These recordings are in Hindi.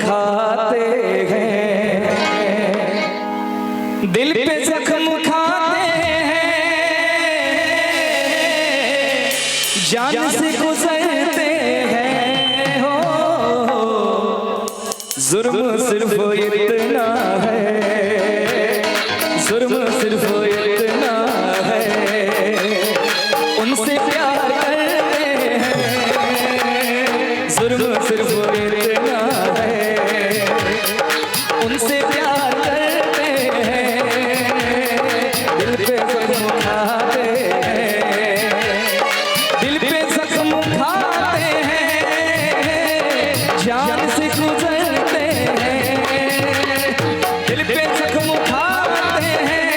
खाते हैं, दिल पे जख्म खाते हैं, जान से गुजरते हैं। हो जुर्म सिर्फ इतना है, जुर्म सिर्फ इतना है, उनसे प्यार करते हैं। जुर्म सिर्फ इतना है, उनसे प्यार करते हैं, दिल पे जख्म खाते हैं, दिल पे जख्म खाते हैं, जान से गुजरते हैं, दिल पे जख्म खाते हैं,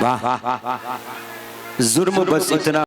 वाह, जुर्म बस इतना